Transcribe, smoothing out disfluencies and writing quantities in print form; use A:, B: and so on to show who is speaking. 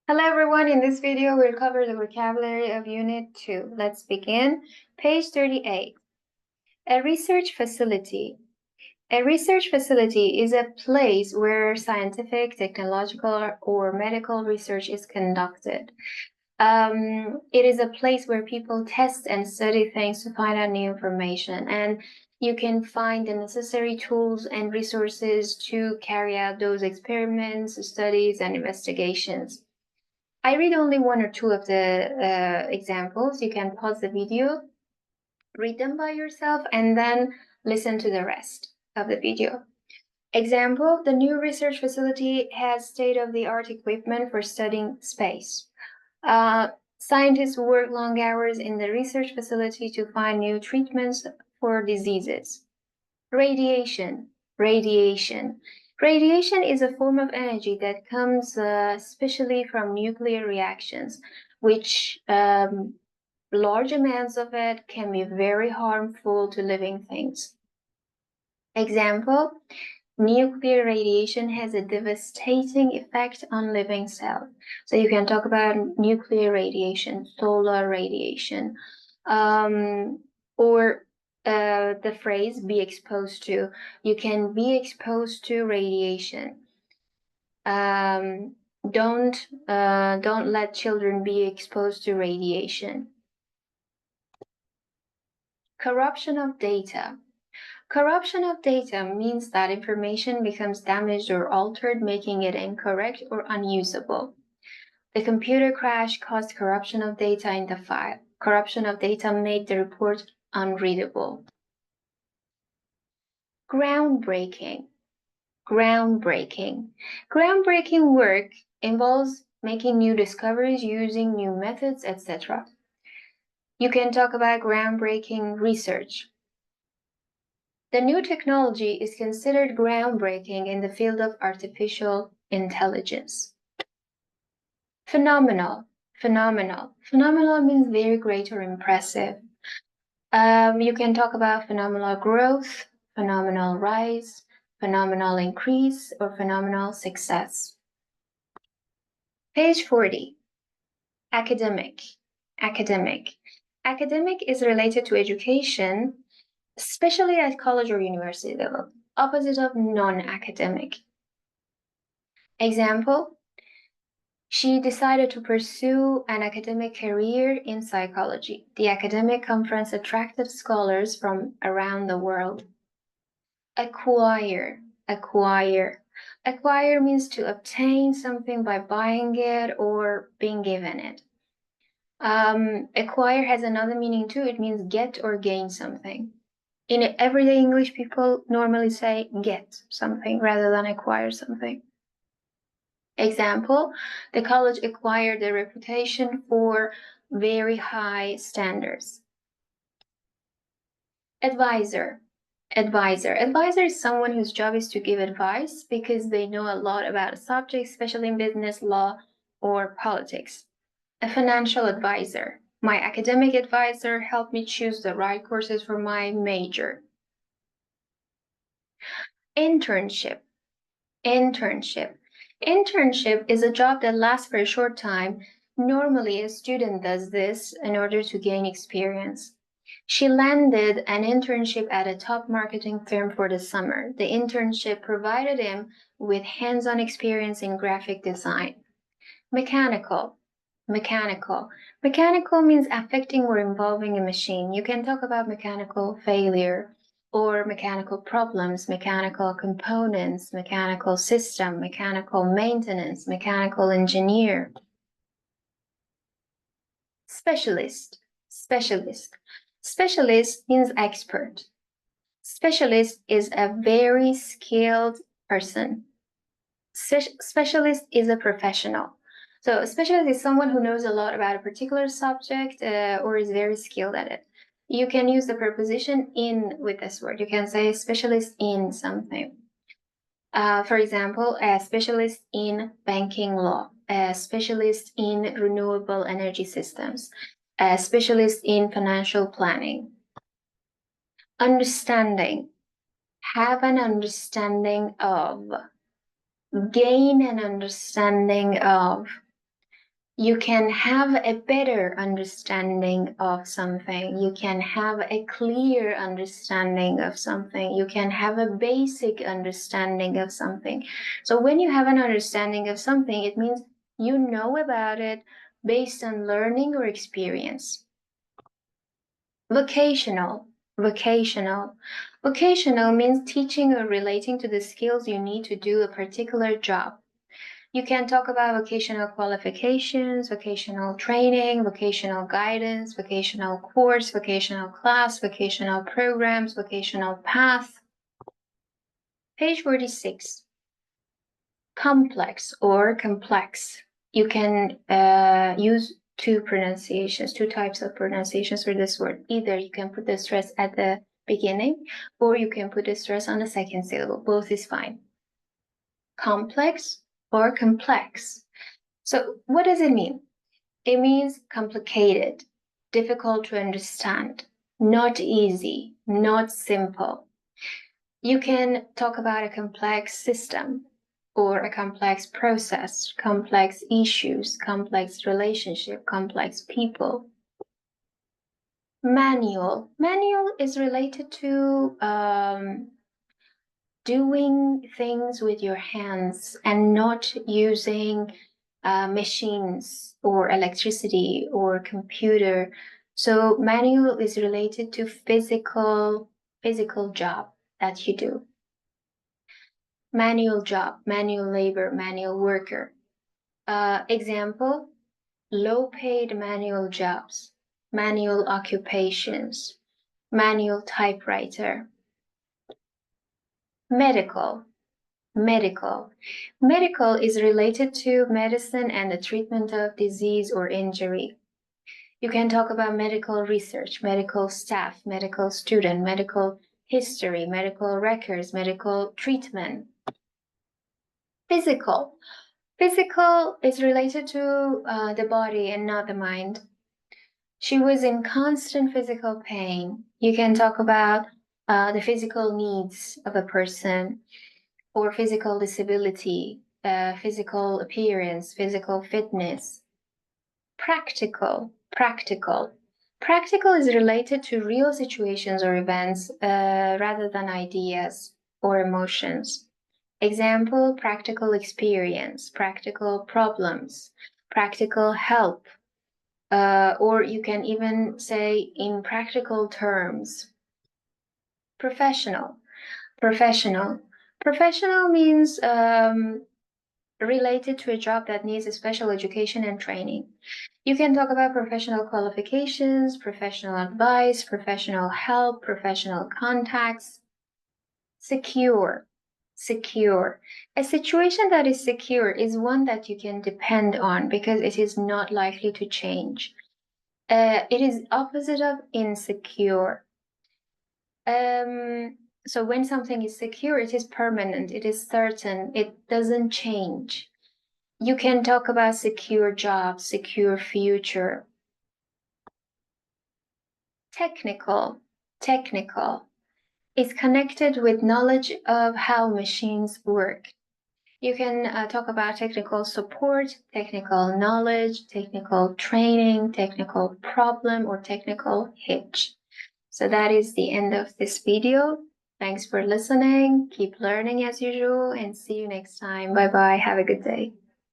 A: Hello everyone, in this video we'll cover the vocabulary of Unit 2. Let's begin. Page 38. A research facility. A research facility is a place where scientific, technological, or medical research is conducted. It is a place where people test and study things to find out new information, and you can find the necessary tools and resources to carry out those experiments, studies, and investigations. I read only one or two of the examples. You can pause the video, read them by yourself, and then listen to the rest of the video. Example, the new research facility has state-of-the-art equipment for studying space. Scientists work long hours in the research facility to find new treatments for diseases. Radiation. Radiation. Radiation is a form of energy that comes especially from nuclear reactions, which large amounts of it can be very harmful to living things. Example, nuclear radiation has a devastating effect on living cells. So you can talk about nuclear radiation, solar radiation, or the phrase be exposed to. You can be exposed to radiation. Don't let children be exposed to radiation. Corruption of data. Corruption of data means that information becomes damaged or altered, making it incorrect or unusable. The computer crash caused corruption of data in the file. Corruption of data made the report unreadable. Groundbreaking. Groundbreaking. Groundbreaking work involves making new discoveries, using new methods, etc. You can talk about groundbreaking research. The new technology is considered groundbreaking in the field of artificial intelligence. Phenomenal. Phenomenal. Phenomenal means very great or impressive. You can talk about phenomenal growth, phenomenal rise, phenomenal increase, or phenomenal success. Page 40. Academic. Academic. Academic is related to education, especially at college or university level, opposite of non-academic. Example, she decided to pursue an academic career in psychology. The academic conference attracted scholars from around the world. Acquire. Acquire. Acquire means to obtain something by buying it or being given it. Acquire has another meaning too. It means get or gain something. In everyday English, people normally say get something rather than acquire something. Example, the college acquired a reputation for very high standards. Advisor. Advisor. Advisor is someone whose job is to give advice because they know a lot about a subject, especially in business, law, or politics. A financial advisor. My academic advisor helped me choose the right courses for my major. Internship. Internship. Internship is a job that lasts for a short time. Normally, a student does this in order to gain experience. She landed an internship at a top marketing firm for the summer. The internship provided him with hands-on experience in graphic design. Mechanical. Mechanical. Mechanical means affecting or involving a machine. You can talk about mechanical failure or mechanical problems, mechanical components, mechanical system, mechanical maintenance, mechanical engineer. Specialist. Specialist. Specialist means expert. Specialist is a very skilled person. Specialist is a professional. So a specialist is someone who knows a lot about a particular subject or is very skilled at it. You can use the preposition in with this word. You can say specialist in something. For example, a specialist in banking law, a specialist in renewable energy systems, a specialist in financial planning. Understanding. Have an understanding of. Gain an understanding of. You can have a better understanding of something. You can have a clear understanding of something. You can have a basic understanding of something. So when you have an understanding of something, it means you know about it based on learning or experience. Vocational. Vocational. Vocational means teaching or relating to the skills you need to do a particular job. You can talk about vocational qualifications, vocational training, vocational guidance, vocational course, vocational class, vocational programs, vocational path. Page 46. Complex or complex. You can use two types of pronunciations for this word. Either you can put the stress at the beginning or you can put the stress on the second syllable. Both is fine. Complex or complex. So what does it mean? It means complicated, difficult to understand, not easy, not simple. You can talk about a complex system or a complex process, complex issues, complex relationship, complex people. Manual. Manual is related to doing things with your hands and not using machines or electricity or computer. So manual is related to physical job that you do. Manual job, manual labor, manual worker. Example, low paid manual jobs, manual occupations, manual typewriter. Medical. Medical. Medical is related to medicine and the treatment of disease or injury. You can talk about medical research, medical staff, medical student, medical history, medical records, medical treatment. Physical. Physical is related to the body and not the mind. She was in constant physical pain. You can talk about the physical needs of a person, or physical disability, physical appearance, physical fitness. Practical. Practical is related to real situations or events rather than ideas or emotions. Example, practical experience, practical problems, practical help, or you can even say in practical terms. Professional. Professional means related to a job that needs a special education and training. You can talk about professional qualifications, professional advice, professional help, professional contacts. Secure. A situation that is secure is one that you can depend on because it is not likely to change. It is opposite of insecure. So when something is secure, it is permanent, it is certain, it doesn't change. You can talk about secure jobs, secure future. Technical is connected with knowledge of how machines work. You can talk about technical support, technical knowledge, technical training, technical problem, or technical hitch. So that is the end of this video. Thanks for listening. Keep learning as usual and see you next time. Bye bye. Have a good day.